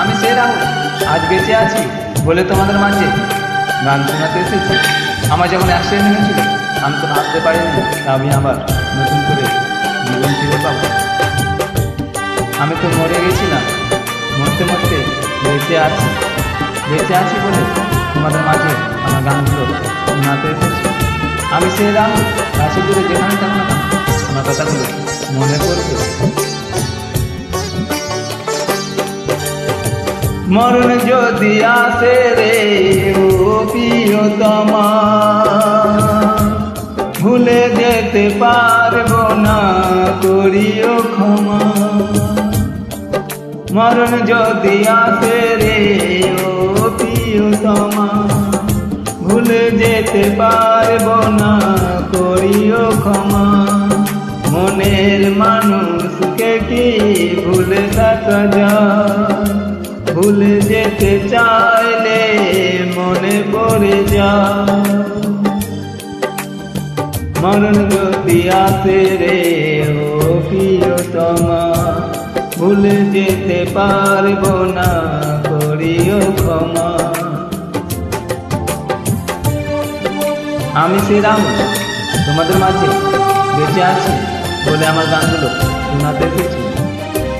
আমি সে রাহুল, আজ বেঁচে আছি বলে তোমাদের মাঝে গান শোনাতে এসেছি। আমার যখন অ্যাক্সিডেন্ট হয়েছিল আমি তো ভাবতে পারিনি আমি আবার নতুন করে জীবন ফিরে পাবো। আমি তো মরে গেছিলাম, মরতে মরতে বেঁচে আছি বলে তোমাদের মাঝে আমার গানগুলো শোনাতে এসেছি। আমি সে রাহুল, কাছে দূরে যেখানে থাকো না আমার কথাগুলো মনে করবে। মরণ যদি আসে রে ও প্রিয়তমা, ভুলে যেতে পারবো না, করিও ক্ষমা। মরণ যদি আসে রে ও প্রিয়তমা, ভুলে যেতে পারবো না, করিও ক্ষমা। মনের মানুষকে কি ভুলে থাকা যায়? ভুলে যেতে চাইলে মনে পড়ে যায়। মরণ যদি আসে রে ও প্রিয়তমা, ভুলে যেতে পারবো না, করিও ক্ষমা। আমি সে রাহুল, তোমাদের মাঝে বেঁচে আছি বলে আমার গানগুলো শোনাতে এসেছি।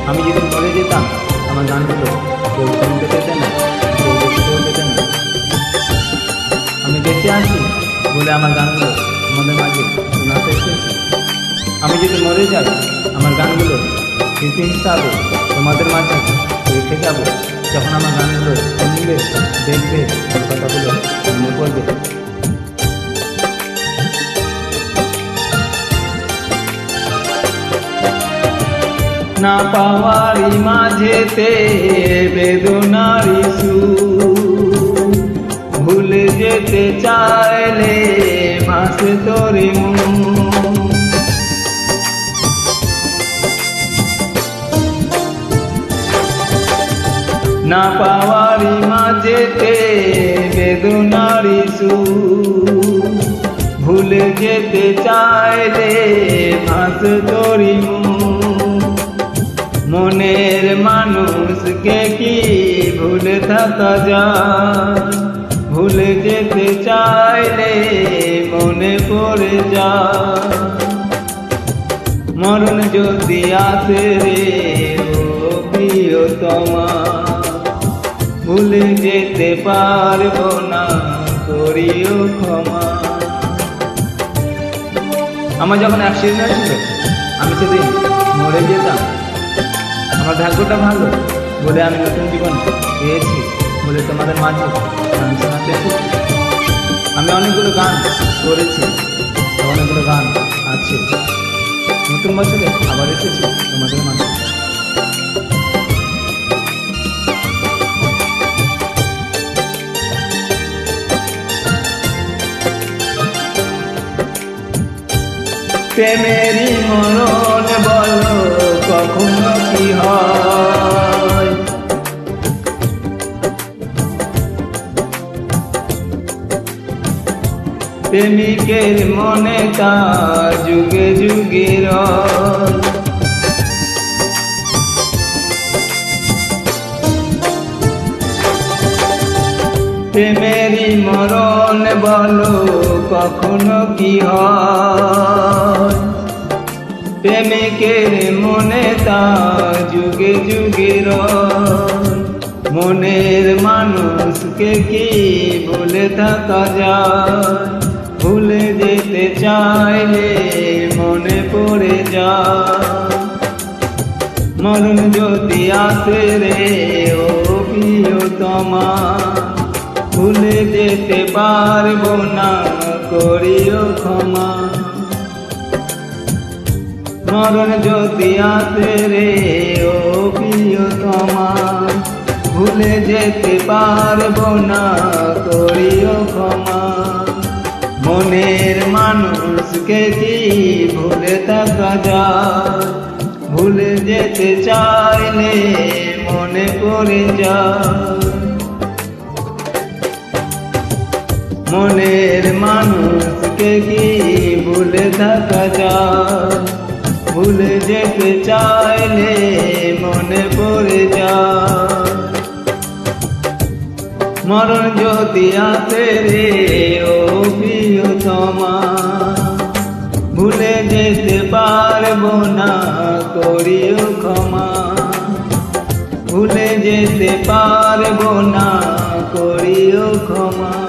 আমি যদি মরে যেতাম আমার গানগুলো কেউ শুনতে পেতে না, কেউ দেখতেও পেতে না। আমি বেঁচে আছি বলে আমার গানগুলো তোমাদের মাঝে শোনাতে এসেছি। আমি যদি মরে যাই আমার গানগুলো স্মৃতি হিসাবে তোমাদের মাঝে রেখে যাব। যখন আমার গানগুলো শুনবে দেখবে কথাগুলো মনে পড়বে। না পাওয়ারি মাঝেতে বেদনারি সুর, ভুলে যেতে চাইলে ভাসে তোরে মন। না পাওয়ারি মাঝেতে বেদনারি সুর, ভুলে যেতে চাইলে ভাসে তোরে মন। মনের মানুষকে কি ভুলে থাকা যায়? ভুলে যেতে চাইলে মনে পড়ে যায়। মরণ যদি আসে রে ও প্রিয়তমা, ভুলে যেতে পারবো না, করিও ক্ষমা। আমার যখন অ্যাক্সিডেন্ট হয়েছিল আমি সেদিন মরে যেতাম। আমার ভাগ্যটা ভালো বলে আমি নতুন জীবন পেয়েছি বলে তোমাদের মাঝে গান শোনাতে এসেছি। আমি অনেকগুলো গান করেছি, অনেকগুলো গান আছে। নতুন বছরে আবার এসেছি তোমাদের মাঝে। প্রেমেরই মরণ বলো কখনো কি হয়? প্রেমিকের মনে তা যুগে যুগে রয়। প্রেমেরই মরণ বলো কখনো কি হয়? প্রেমিকের মনে তা যুগে যুগে রয়। মনের মানুষকে কি ভুলে থাকা যায়? ভুলে যেতে চাইলে মনে পড়ে যায়। মরণ যদি আসে রে ও প্রিয়তমা, ভুলে যেতে পারবো না, করিও ক্ষমা। মরণ যদি আসে রে ও প্রিয়তমা, ভুলে যেতে পারবো না, করিও ক্ষমা। মনের মানুষকে কি ভুলে থাকা যায়? ভুলে যেতে চাইলে মনে পড়ে যায়। মনের মানুষকে কি ভুলে থাকা যায়? ভুলে যেতে চাইলে মনে পড়ে যায়। মরণ যদি আসে রে ও প্রিয়তমা, ভুলে যেতে পারবো না, করিও ক্ষমা। ভুলে যেতে পারবো না, করিও ক্ষমা।